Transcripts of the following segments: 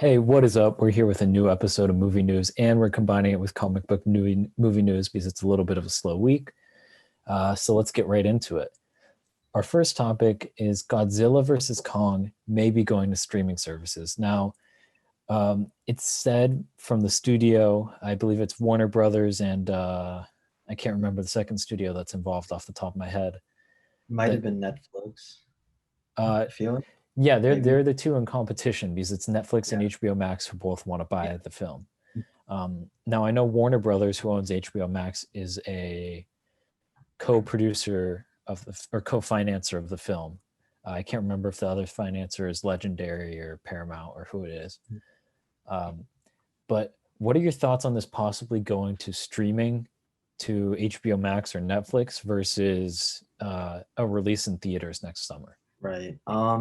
Hey, what is up? We're here with a new episode of Movie News, and we're combining it with comic book movie news because it's a little bit of a slow week. So let's get right into it. Our first topic is Godzilla versus Kong may be going to streaming services. Now, it's said from the studio, I believe it's Warner Brothers, and I can't remember the second studio that's involved off the top of my head. Might have That been Netflix. uh, I feel like yeah, they're maybe. they're the two in competition because it's Netflix and Yeah. HBO Max who both want to Yeah. buy the film. Now I know Warner Brothers, who owns HBO Max, is a co-producer of the or co-financer of the film. I can't remember if the other financer is Legendary or Paramount or who it is. Um, but what are your thoughts on this possibly going to streaming to HBO Max or Netflix versus a release in theaters next summer? Right. I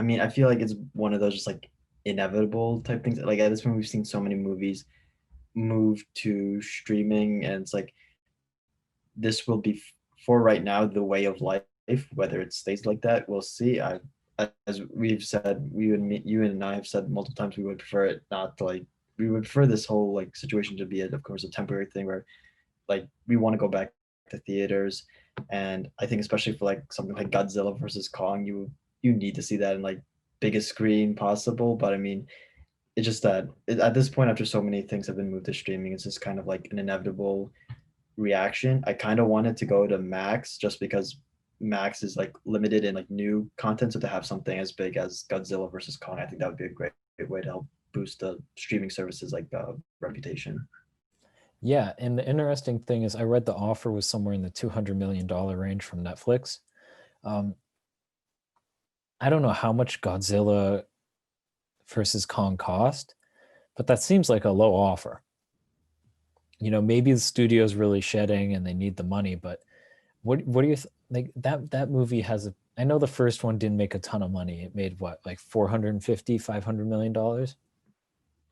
mean, I feel like it's one of those just like inevitable type things. Like at this point, we've seen so many movies move to streaming, and it's like this will be for right now the way of life. Whether it stays like that, we'll see. As we've said, you and I have said multiple times, we would prefer it not to like. We would prefer this whole like situation to be, of course, a temporary thing where like we want to go back to theaters, and I think especially for like something like Godzilla versus Kong, you need to see that in like biggest screen possible. But I mean, it's just that at this point, after so many things have been moved to streaming, it's just kind of like an inevitable reaction. I kind of wanted to go to Max just because Max is like limited in like new content, so to have something as big as Godzilla versus Kong, I think that would be a great way to help boost the streaming services like reputation. Yeah, and the interesting thing is, I read the offer was somewhere in the $200 million range from Netflix. Um, I don't know how much Godzilla versus Kong cost, but that seems like a low offer. Maybe the studio's really shedding and they need the money, but what do you like that movie has a I know the first one didn't make a ton of money. It made what, like 450, $500 million?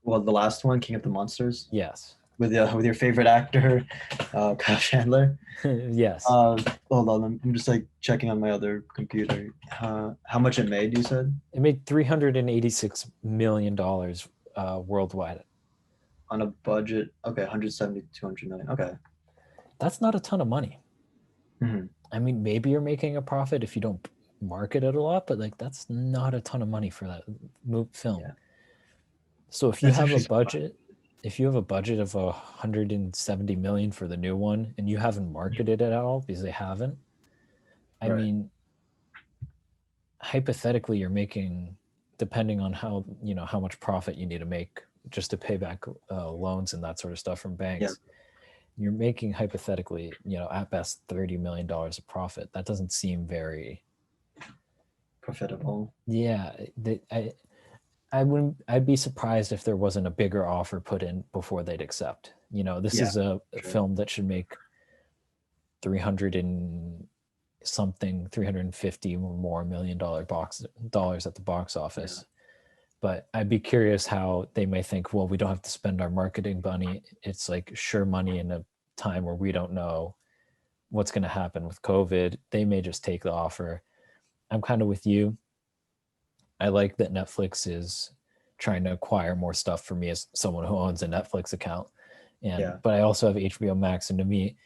Well, the last one, King of the Monsters, Yes. with your favorite actor, Kyle Chandler. Yes. Uh, Hold on, I'm just like checking on my other computer. How much it made? You said It made $386 million worldwide. on a budget. Okay, 170 to 200 million. Okay. That's not a ton of money. Hmm. I mean, maybe you're making a profit if you don't market it a lot, but like that's not a ton of money for that film. Yeah, So if you that's have a actually budget, if you have a budget of 170 million for the new one and you haven't marketed it at all because they haven't, I right. mean, hypothetically you're making, depending on how much profit you need to make just to pay back loans and that sort of stuff from Yeah, banks, you're making hypothetically, at best $30 million of profit. That doesn't seem very. profitable. Yeah, I'd be surprised if there wasn't a bigger offer put in before they'd accept. This Yeah, is a true. film that should make 300 and something, 350 or more $1 million dollars at the box Yeah, office. But I'd be curious how they may think, well, we don't have to spend our marketing money. It's like sure money in a time where we don't know what's going to happen with COVID. They may just take the offer. I'm kind of with you. I like that Netflix is trying to acquire more stuff for me as someone who owns a Netflix account. yeah, But I also have HBO Max, and to me,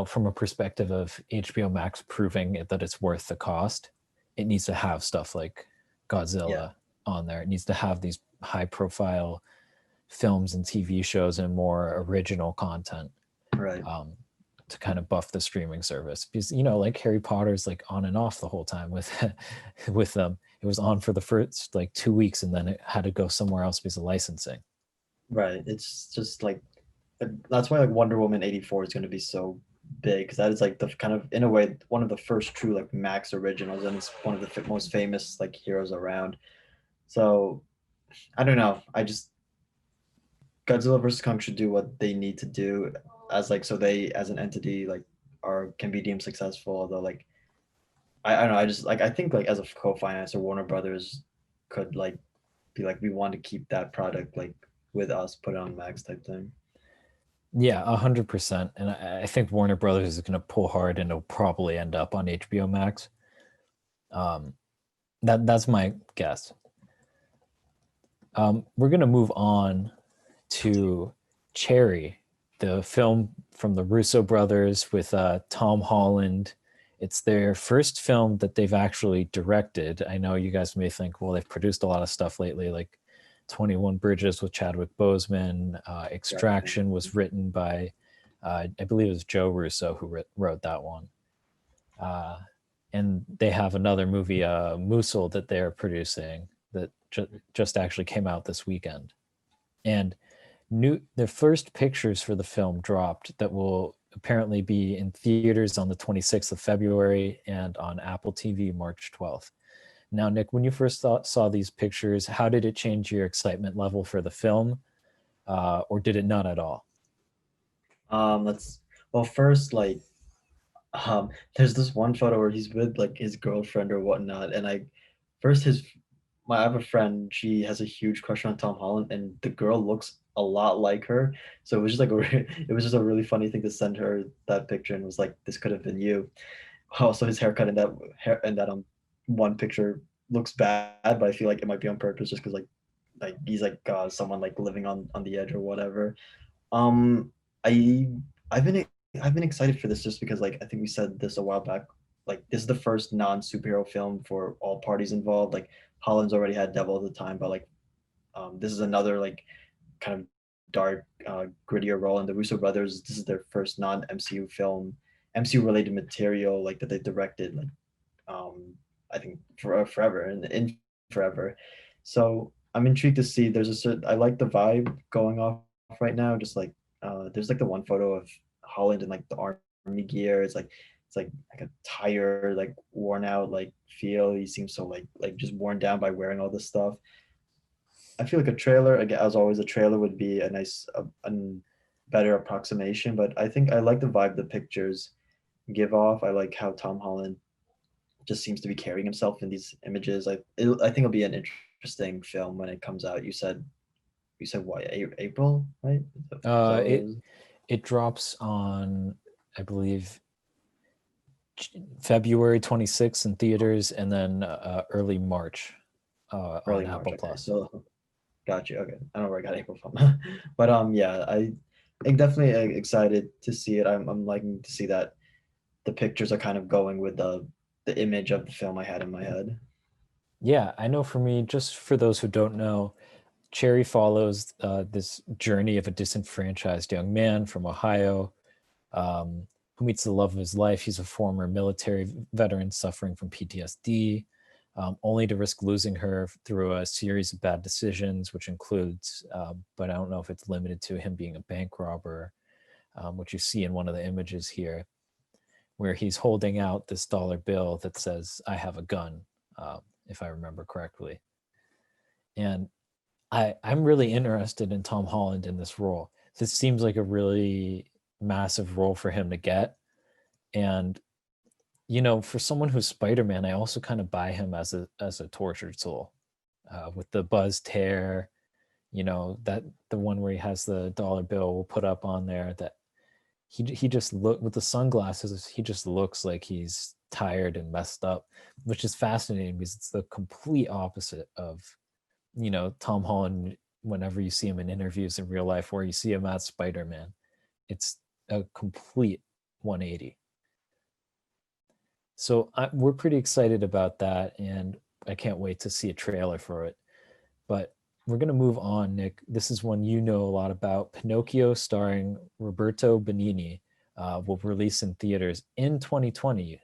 from a perspective of HBO Max proving that it's worth the cost, it needs to have stuff like yeah. Godzilla on there. It needs to have these high profile films and TV shows and more original content, Right. um, to kind of buff the streaming service, because like Harry Potter's like on and off the whole time with with them. It was on for the first like 2 weeks and then it had to go somewhere else because of licensing. Right. It's just like that's why like Wonder Woman 84 is going to be so big, because that is like the kind of in a way one of the first true like Max originals, and it's one of the most famous like heroes around. So I don't know. I just Godzilla versus Kong should do what they need to do as like so they as an entity like are can be deemed successful. Although like I don't know. I just like I think like as a co-financer, Warner Brothers could like be like we want to keep that product like with us, put it on Max type thing. Yeah, 100%. And I think Warner Brothers is going to pull hard and it'll probably end up on HBO Max. Um, that's my guess. We're gonna move on to Cherry, the film from the Russo brothers with Tom Holland. It's their first film that they've actually directed. I know you guys may think, well, they've produced a lot of stuff lately, like 21 Bridges with Chadwick Boseman. Extraction was written by, I believe it was Joe Russo who wrote that one. Uh, and they have another movie, Musil, that they're producing that just actually came out this weekend. And the first pictures for the film dropped that will apparently be in theaters on the 26th of February and on Apple TV March 12th. Now, Nick, when you first saw these pictures, how did it change your excitement level for the film, or did it not at all? Let's well first like there's this one photo where he's with like his girlfriend or whatnot, and I first his my I have a friend, she has a huge crush on Tom Holland, and the girl looks a lot like her. So it was just like it was just a really funny thing to send her that picture, and was like, this could have been you. Also, his haircut in that hair in that one picture looks bad, but I feel like it might be on purpose just because like he's like someone like living on the edge or whatever. Um, I I've been I've been excited for this just because like I think we said this a while back. Like this is the first non-superhero film for all parties involved. Like Holland's already had Devil at the time, but like this is another like kind of dark, grittier role. And the Russo brothers, this is their first non-MCU film, MCU related material like that they directed. Like I think for forever and in forever. So I'm intrigued to see. There's a certain I like the vibe going off right now. Just like there's like the one photo of Holland in like the army gear. It's like a tired, like worn out like feel. He seems so like just worn down by wearing all this stuff. I feel like a trailer, again, as always, a trailer would be a nice, a better approximation. But I think I like the vibe the pictures give off. I like how Tom Holland just seems to be carrying himself in these images. I think it'll be an interesting film when it comes out. You said what? April, right? Is that Uh, what it it is? it drops on, I believe, February 26th in theaters, and then early March Early on March. Apple Okay, Plus. so got you. Okay, I don't know where I got April from, but yeah, I'm definitely excited to see it. I'm liking to see that the pictures are kind of going with the image of the film I had in my head. Yeah, I know for me, just for those who don't know, Cherry follows this journey of a disenfranchised young man from Ohio, who meets the love of his life. He's a former military veteran suffering from PTSD, only to risk losing her through a series of bad decisions, which includes, but I don't know if it's limited to him being a bank robber, which you see in one of the images here, where he's holding out this dollar bill that says, I have a gun, if I remember correctly. And I'm really interested in Tom Holland in this role. This seems like a really massive role for him to get. And for someone who's Spider-Man, I also kind of buy him as a tortured soul, with the buzzed hair. That the one where he has the dollar bill we'll put up on there. That he just look with the sunglasses. He just looks like he's tired and messed up, which is fascinating because it's the complete opposite of Tom Holland. Whenever you see him in interviews in real life, where you see him as Spider-Man, it's a complete 180. So we're pretty excited about that, and I can't wait to see a trailer for it. But we're going to move on, Nick. This is one you know a lot about. Pinocchio, starring Roberto Benigni, will release in theaters in 2020.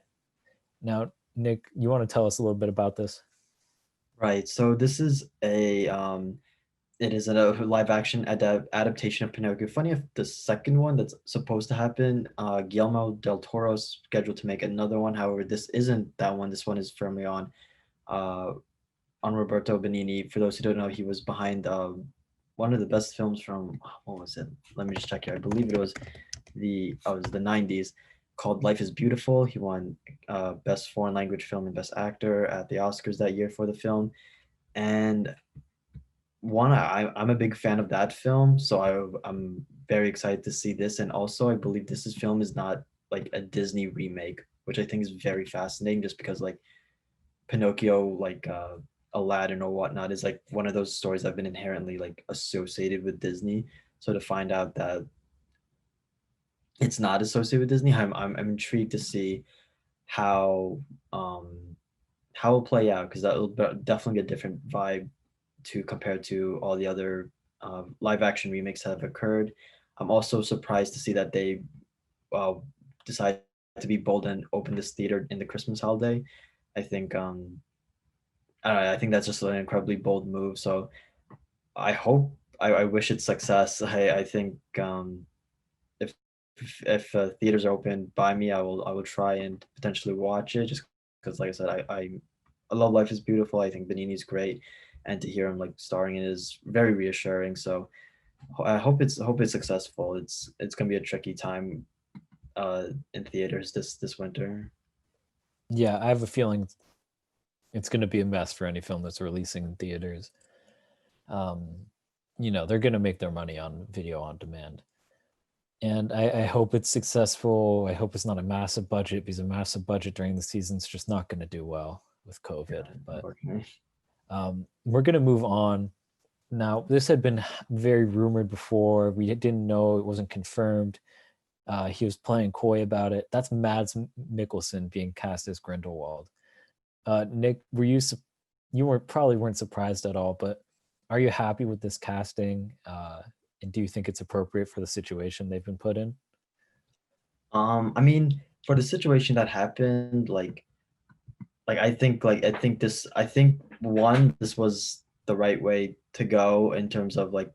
Now, Nick, you want to tell us a little bit about this? Right. So this is it is a live action adaptation of Pinocchio. Funny if the second one that's supposed to happen, Guillermo del Toro's scheduled to make another one. However, this isn't that one. This one is firmly uh, on Roberto Benigni. For those who don't know, he was behind one of the best films from what was it? Let me just check here. I believe it was the 90s, called Life is Beautiful. He won best foreign language film and best actor at the Oscars that year for the film. And I'm a big fan of that film, so I'm very excited to see this. And also, I believe this film is not like a Disney remake, which I think is very fascinating, just because like Pinocchio, like Aladdin or whatnot is like one of those stories that have been inherently like associated with Disney. So to find out that it's not associated with Disney, I'm intrigued to see how um how it'll play out, because that'll definitely get a different vibe to compare to all the other live action remakes that have occurred. I'm also surprised to see that they uh, decided to be bold and open this theater in the Christmas holiday. I think I don't know, I think that's just an incredibly bold move. So I hope I wish it success. I think if if theaters are open by me, I will try and potentially watch it, just because like I said, I love Life is Beautiful. I think Benigni's great, and to hear him like starring in it is very reassuring. So I hope it's successful. It's gonna be a tricky time in theaters this winter. Yeah, I have a feeling it's going to be a mess for any film that's releasing in theaters. Um, they're going to make their money on video on demand. And I hope it's successful. I hope it's not a massive budget, because a massive budget during the season is just not going to do well with COVID. Yeah, But unfortunately. we're going to move on. Now, this had been very rumored before. We didn't know, it wasn't confirmed. He was playing coy about it. That's Mads Mikkelsen being cast as Grindelwald. Nick, you weren't surprised at all, but are you happy with this casting? And do you think it's appropriate for the situation they've been put in? I mean, for the situation that happened, I think one, this was the right way to go in terms of like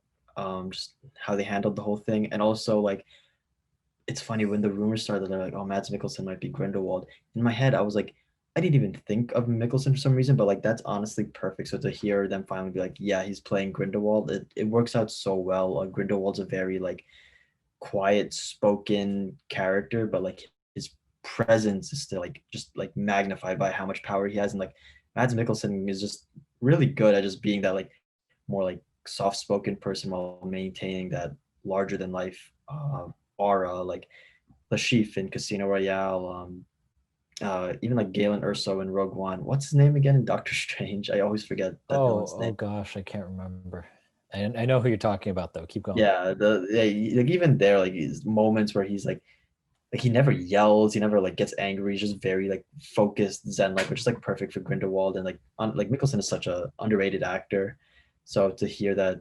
just how they handled the whole thing. And also like it's funny when the rumors started, they're like, oh, Mads Mikkelsen might be Grindelwald. In my head, I was like, I didn't even think of Mikkelsen for some reason, but like that's honestly perfect. So to hear them finally be like, yeah, he's playing Grindelwald, it works out so well. Grindelwald's a very like quiet spoken character, but like his presence is still like just like magnified by how much power he has. And like Mads Mikkelsen is just really good at just being that like more like soft spoken person while maintaining that larger than life aura, like the Chief in Casino Royale, even like Galen Erso in Rogue One. What's his name again in Doctor Strange? I always forget that villain's Oh name. gosh, I can't remember. And I know who you're talking about though. Keep going. Yeah, like even there, like his moments where he's like he never yells, he never like gets angry. He's just very like focused, zen like, which is like perfect for Grindelwald. And like Mikkelsen is such a underrated actor. So to hear that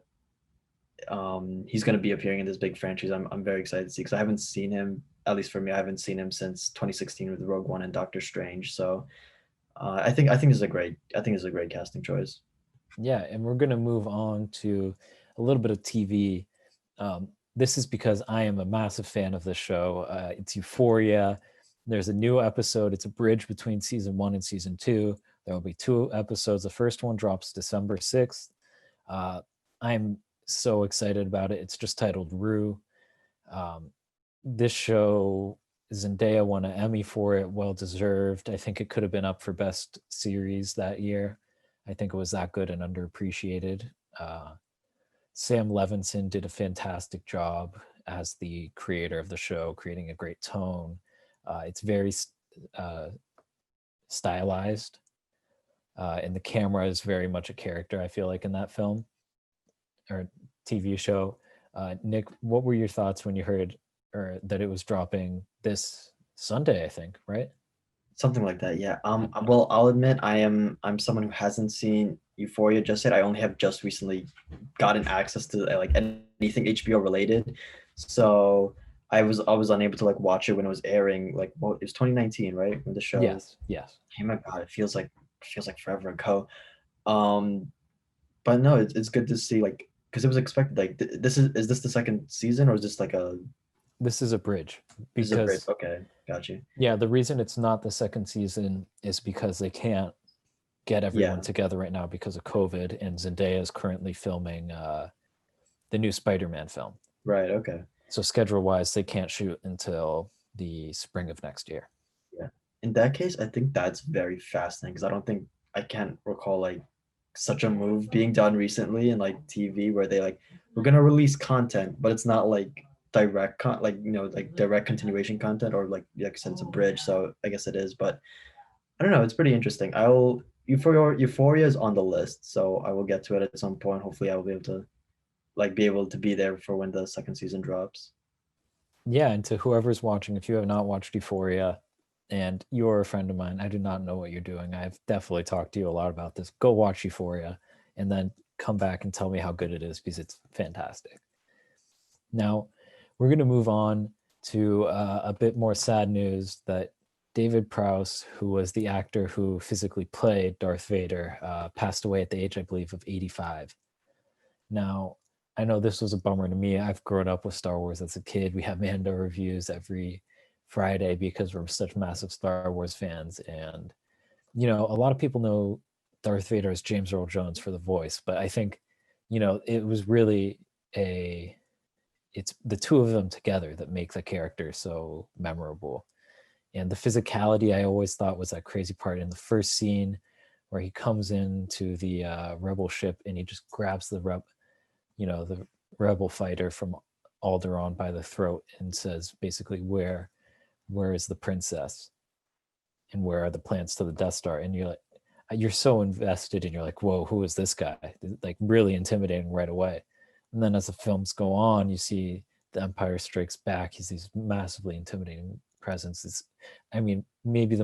he's going to be appearing in this big franchise, I'm very excited to see, because I haven't seen him, at least for me, I haven't seen him since 2016 with Rogue One and Doctor Strange. So I think it's a great casting choice. Yeah, and we're gonna move on to a little bit of TV. This is because I am a massive fan of this show. It's Euphoria. There's a new episode. It's a bridge between season 1 and season 2. There will be 2 episodes. The first one drops December 6th. I'm so excited about it. It's just titled Rue. Um, this show, Zendaya won an Emmy for it, well deserved. I think it could have been up for best series that year. I think it was that good and underappreciated. Sam Levinson did a fantastic job as the creator of the show, creating a great tone. It's very uh, stylized, and the camera is very much a character, I feel like, in that film or TV show. Nick, what were your thoughts when you heard or that it was dropping this Sunday, I think, right? Something like that, yeah. Well, I'll admit I'm someone who hasn't seen Euphoria just yet. I only have just recently gotten access to like anything HBO related. So I was unable to like watch it when it was airing. Like, well, it was 2019, right? When the show Yes, yes. came out. God, it feels like forever ago. Um, but no, it's good to see, like, because it was expected. Like, is this the second season, or is this like a This is a bridge this is a bridge? because, Okay, got you. yeah, the reason it's not the second season is because they can't get everyone Yeah, together right now because of COVID, and Zendaya is currently filming the new Spider-Man film. right. Okay. So schedule-wise, they can't shoot until the spring of next year. Yeah. In that case, I think that's very fascinating, because I can't recall like such a move being done recently in like TV, where they like, we're gonna release content, but it's not like like like direct continuation content, or like I said, it's a bridge. So I guess it is, but I don't know. It's pretty interesting. Euphoria is on the list, so I will get to it at some point. Hopefully, I will be able to be there for when the second season drops. Yeah, and to whoever's watching, if you have not watched Euphoria and you're a friend of mine, I do not know what you're doing. I've definitely talked to you a lot about this. Go watch Euphoria and then come back and tell me how good it is because it's fantastic. Now, we're going to move on to a bit more sad news that David Prowse, who was the actor who physically played Darth Vader, passed away at the age, I believe, of 85. Now, I know this was a bummer to me. I've grown up with Star Wars as a kid. We have Mando reviews every Friday because we're such massive Star Wars fans. And, a lot of people know Darth Vader as James Earl Jones for the voice, but I think, it was really it's the two of them together that make the character so memorable. And the physicality I always thought was that crazy part in the first scene where he comes into the rebel ship and he just grabs the rebel fighter from Alderaan by the throat and says basically, where is the princess and where are the plans to the Death Star? And you're so invested and you're like, whoa, who is this guy? Like really intimidating right away. And then as the films go on, you see the Empire Strikes Back. He's these massively intimidating presence. Maybe one of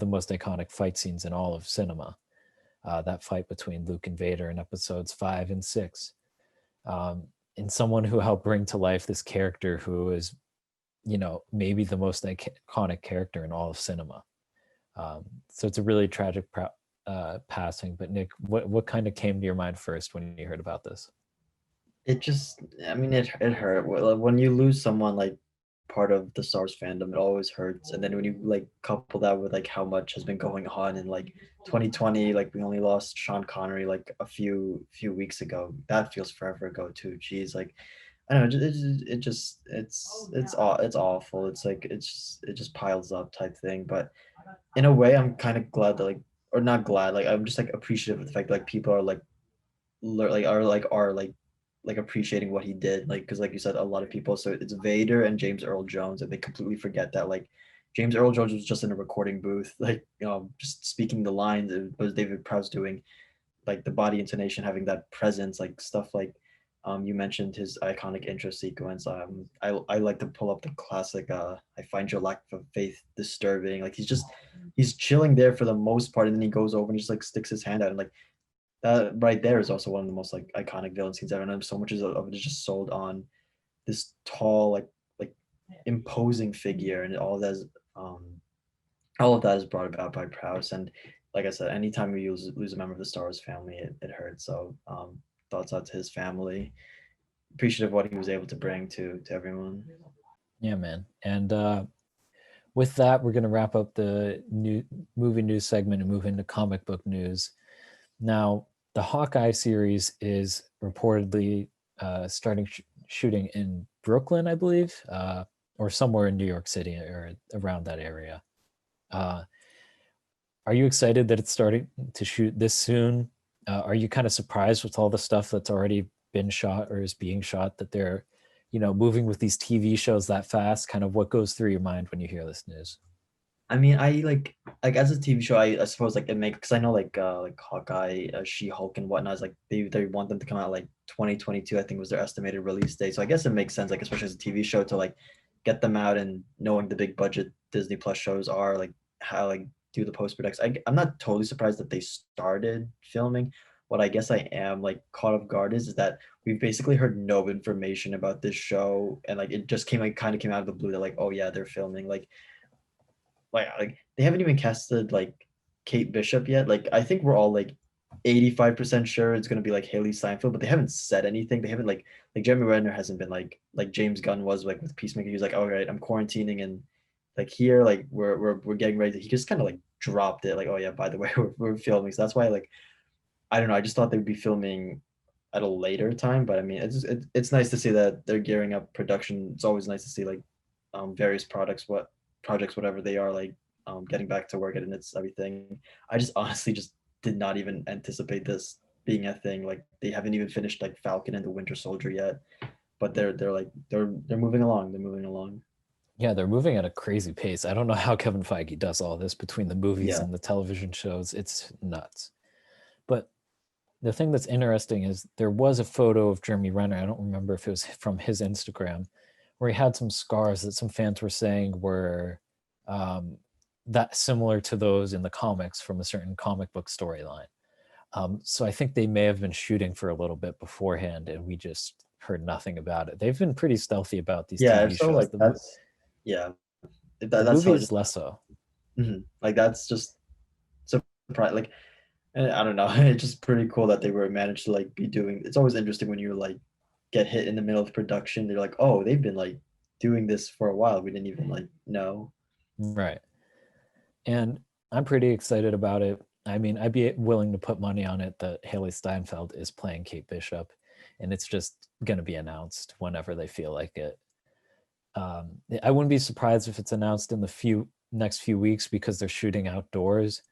the most iconic fight scenes in all of cinema. That fight between Luke and Vader in episodes 5 and 6. And someone who helped bring to life this character who is, maybe the most iconic character in all of cinema. So it's a really tragic passing. But Nick, what kind of came to your mind first when you heard about this? It just, I mean, it hurt. When you lose someone like part of the Star Wars fandom, it always hurts. And then when you like couple that with like how much has been going on in like 2020, like we only lost Sean Connery like a few weeks ago. That feels forever ago too. Geez, like I don't know, it's awful. It's like it just piles up type thing. But in a way, I'm kind of glad that like, or not glad, like I'm just like appreciative of the fact that like people are like are like appreciating what he did, like because like you said, a lot of people, so it's Vader and James Earl Jones, and they completely forget that like James Earl Jones was just in a recording booth, like just speaking the lines. It was David Prowse doing like the body intonation, having that presence, like stuff like you mentioned his iconic intro sequence. I like to pull up the classic I find your lack of faith disturbing. Like he's chilling there for the most part, and then he goes over and just like sticks his hand out, and like that right there is also one of the most like iconic villain scenes ever. And so much of it is just sold on this tall, like imposing figure, and um all of that is brought about by Prowse. And like I said, anytime we lose a member of the Star Wars family, it hurts. So thoughts out to his family. Appreciative of what he was able to bring to everyone. Yeah, man. And with that, we're going to wrap up the new movie news segment and move into comic book news. Now, the Hawkeye series is reportedly starting shooting in Brooklyn, I believe, or somewhere in New York City or around that area. Are you excited that it's starting to shoot this soon? Are you kind of surprised with all the stuff that's already been shot or is being shot that they're, moving with these TV shows that fast? Kind of what goes through your mind when you hear this news? I mean, I like as a TV show, I suppose like it makes, because I know like Hawkeye, She-Hulk and whatnot is like they want them to come out like 2022, I think was their estimated release date. So I guess it makes sense, like especially as a TV show, to like get them out, and knowing the big budget Disney Plus shows are, like how like do the post production. I'm not totally surprised that they started filming. What I guess I am like caught off guard is that we've basically heard no information about this show, and like it just kind of came out of the blue that like, oh yeah, they're filming. Like they haven't even casted like Kate Bishop yet. Like I think we're all like 85% sure it's gonna be like Haley Steinfeld, but they haven't said anything. They haven't like Jeremy Renner hasn't been like James Gunn was like with Peacemaker. He was like, all right, I'm quarantining, and like here, like we're getting ready to, he just kind of like dropped it, like, oh yeah, by the way, we're filming. So that's why like I don't know. I just thought they would be filming at a later time, but I mean, it's nice to see that they're gearing up production. It's always nice to see like various projects, whatever they are, like getting back to work and it's everything. I just honestly just did not even anticipate this being a thing. Like they haven't even finished like Falcon and the Winter Soldier yet, but they're moving along. They're moving along. Yeah, they're moving at a crazy pace. I don't know how Kevin Feige does all this between the movies Yeah. and the television shows. It's nuts. But the thing that's interesting is there was a photo of Jeremy Renner. I don't remember if it was from his Instagram, where he had some scars that some fans were saying were um, that similar to those in the comics from a certain comic book storyline. So I think they may have been shooting for a little bit beforehand, and we just heard nothing about it. They've been pretty stealthy about these Yeah, TV so shows. like that's yeah, The that's how movies just less so. like that's just surprise. Like I don't know, it's just pretty cool that they were managed to like be doing. It's always interesting when you like get hit in the middle of production. They're like, oh, they've been like doing this for a while. We didn't even like know. Right. And I'm pretty excited about it. I mean, I'd be willing to put money on it that Haley Steinfeld is playing Kate Bishop, and it's just going to be announced whenever they feel like it. I wouldn't be surprised if it's announced in the next few weeks because they're shooting outdoors,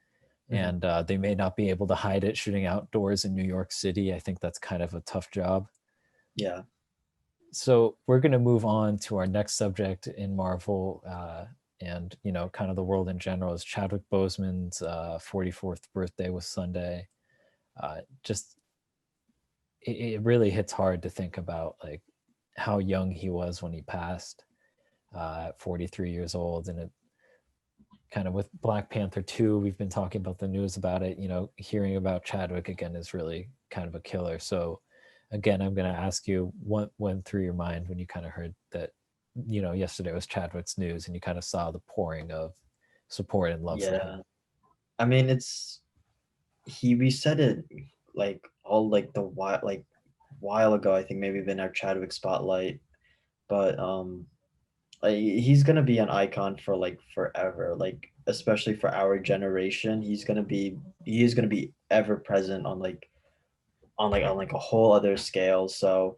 Mhm. and they may not be able to hide it shooting outdoors in New York City. I think that's kind of a tough job. Yeah. So we're going to move on to our next subject in Marvel, and kind of the world in general. Is Chadwick Boseman's 44th birthday was Sunday. Just it really hits hard to think about like how young he was when he passed at 43 years old, and it kind of with Black Panther 2, we've been talking about the news about it. Hearing about Chadwick again is really kind of a killer. So again, I'm going to ask you what went through your mind when you kind of heard that, yesterday was Chadwick's news and you kind of saw the pouring of support and love for him. Yeah. I mean, it's we said it like all like the while ago. I think maybe in our Chadwick spotlight, but like, he's gonna be an icon for like forever. Like especially for our generation, he is gonna be ever present on like a whole other scale. So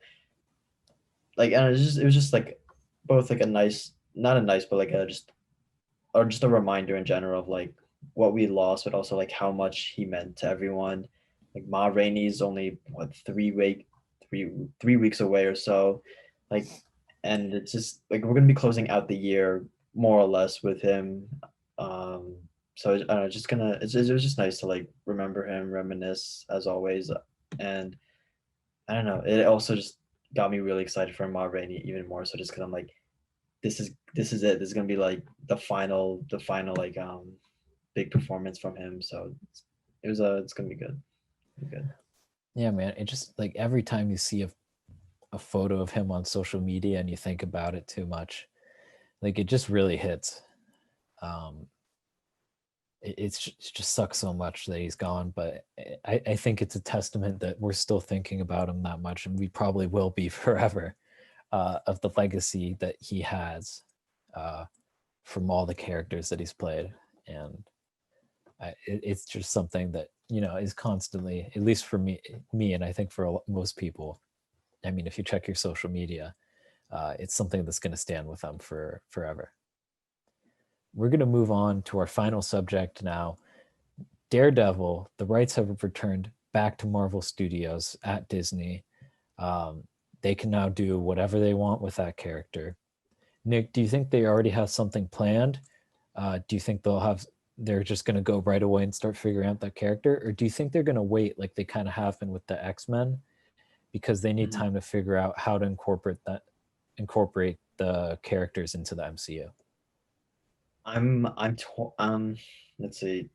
like and it was just like both like a nice, not a nice, but like a just or just a reminder in general of like what we lost, but also like how much he meant to everyone. Like Ma Rainey's only what 3 weeks away or so, like, and it's just like we're gonna be closing out the year more or less with him. Um, so I don't know, just gonna it was just nice to like remember him, reminisce as always, and I don't know. It also just got me really excited for Ma Rainey even more. So just because I'm like, this is it. This is gonna be like the final like big performance from him. So it's gonna be good. Good. Yeah, man. It just like every time you see a photo of him on social media and you think about it too much, like it just really hits. Um, it just sucks so much that he's gone, but I think it's a testament that we're still thinking about him that much, and we probably will be forever, of the legacy that he has, uh, from all the characters that he's played. And it's just something that is constantly, at least for me, and I think for most people. I mean, if you check your social media, it's something that's going to stand with them for forever. We're going to move on to our final subject now. Daredevil, the rights have returned back to Marvel Studios at Disney. Um, they can now do whatever they want with that character. Nick, do you think they already have something planned? Do you think they're just going to go right away and start figuring out that character, or do you think they're going to wait like they kind of have been with the X-Men because they need Mhm. time to figure out how to incorporate the characters into the MCU? Let's see.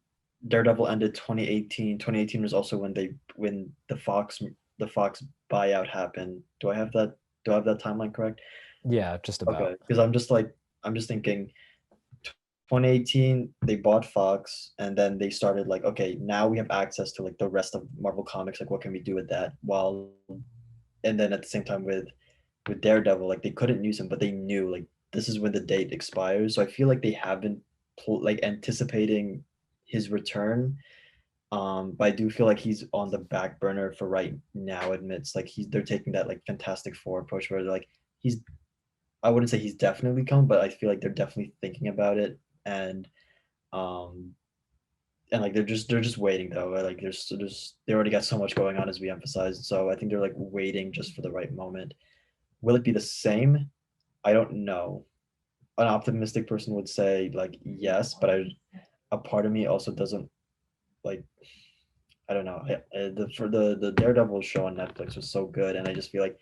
Daredevil ended 2018. 2018 was also when the Fox buyout happened. Do I have that timeline correct? Yeah, just Okay, about. because I'm just thinking 2018 they bought Fox and then they started like, okay, now we have access to like the rest of Marvel Comics, like what can we do with that? While and then at the same time with Daredevil, like they couldn't use him, but they knew like this is when the date expires. So I feel like they have been like anticipating his return. But I do feel like he's on the back burner for right now. Admits like they're taking that like Fantastic Four approach where they're like he's I wouldn't say he's definitely coming, but I feel like they're definitely thinking about it and um and like they're just waiting though. Like there's they already got so much going on as we emphasized. So I think they're like waiting just for the right moment. Will it be the same? I don't know. an optimistic person would say like yes, but a part of me also doesn't like. I don't know. For the Daredevil show on Netflix was so good, and I just feel like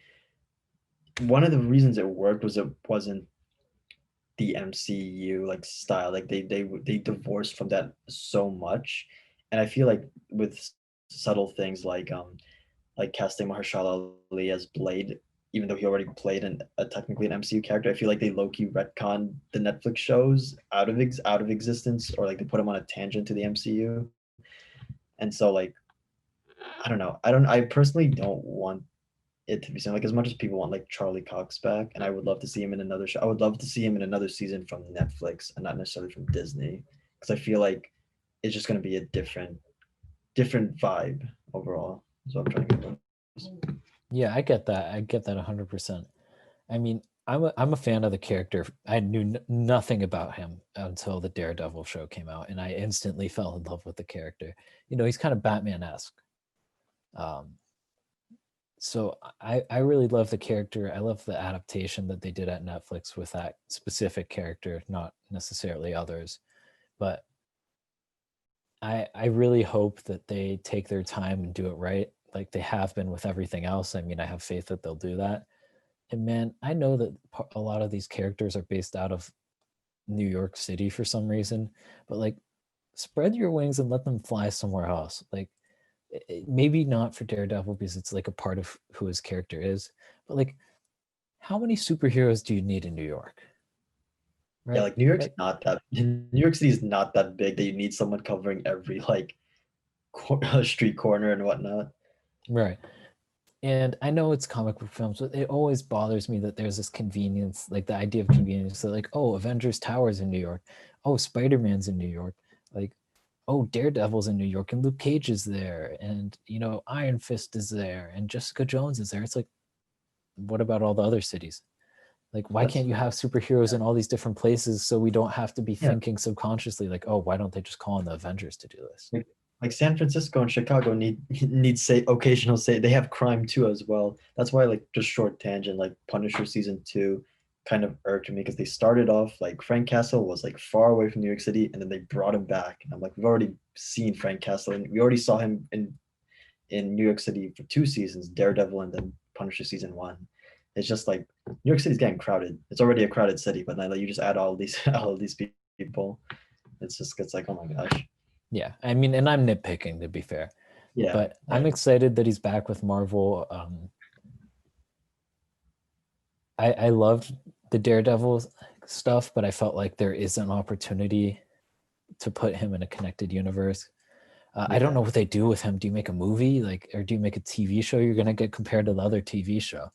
one of the reasons it worked was it wasn't the MCU like style. Like they divorced from that so much, and I feel like with subtle things like casting Mahershala Ali as Blade, even though he already played a technically an MCU character, I feel like they low key retcon the Netflix shows out of existence, or like they put them on a tangent to the MCU, and so like I don't know. I personally don't want it to be seen like as much as people want like Charlie Cox back, and I would love to see him in another show. I would love to see him in another season from Netflix and not necessarily from Disney, because I feel like it's just going to be a different vibe overall. Is what I'm trying to get at. Yeah, I get that. I get that 100%. I mean, I'm a fan of the character. I knew nothing about him until the Daredevil show came out, and I instantly fell in love with the character. You know, he's kind of Batman-esque. So I really love the character. I love the adaptation that they did at Netflix with that specific character, not necessarily others. But I really hope that they take their time and do it right, like they have been with everything else. I mean, I have faith that they'll do that. And man, I know that a lot of these characters are based out of New York City for some reason, but like spread your wings and let them fly somewhere else. Like maybe not for Daredevil because it's like a part of who his character is, but like how many superheroes do you need in New York? Yeah, Right? like New York's Like, not that. New York City is not that big that you need someone covering every like street corner and whatnot. right. And I know it's comic book films, but it always bothers me that there's this convenience, like the idea of convenience. So like, oh, Avengers Towers in New York. Oh, Spider-Man's in New York. Like, oh, Daredevil's in New York and Luke Cage is there. And, you know, Iron Fist is there and Jessica Jones is there. It's like, what about all the other cities? Like, why That's can't you have superheroes yeah, in all these different places so we don't have to be yeah. thinking subconsciously, like, oh, why don't they just call on the Avengers to do this? Like San Francisco and Chicago need say occasional say they have crime too as well. That's why like just short tangent like Punisher season 2 kind of irked me because they started off like Frank Castle was like far away from New York City and then they brought him back and I'm like we've already seen Frank Castle and we already saw him in New York City for 2 seasons, Daredevil and then Punisher season 1. It's just like New York City's getting crowded. It's already a crowded city, but then like, you just add all these all of these people. It's like oh my gosh. Yeah, I mean, and I'm nitpicking to be fair, Yeah. but I'm excited that he's back with Marvel. I loved the Daredevil stuff, but I felt like there is an opportunity to put him in a connected universe. I don't know what they do with him. Do you make a movie, like, or do you make a TV show? You're gonna get compared to the other TV show.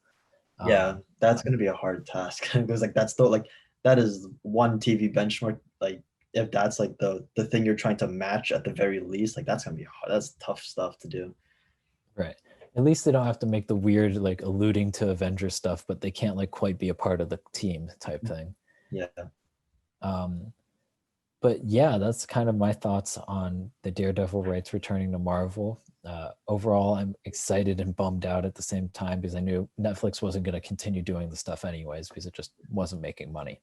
Yeah, that's gonna be a hard task because like that's still like that is one TV benchmark. Like if that's like the thing you're trying to match at the very least, like that's gonna be hard. That's tough stuff to do. Right. At least they don't have to make the weird, like, alluding to Avengers stuff, but they can't like quite be a part of the team type thing. Yeah. Um, but yeah, that's kind of my thoughts on the Daredevil rights returning to Marvel. Overall, I'm excited and bummed out at the same time because I knew Netflix wasn't going to continue doing the stuff anyways because it just wasn't making money.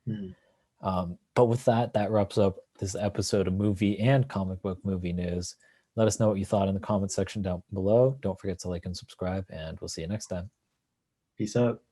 Mhm. But with that, that wraps up this episode of movie and comic book movie news. Let us know what you thought in the comment section down below. Don't forget to like and subscribe, and we'll see you next time. Peace out.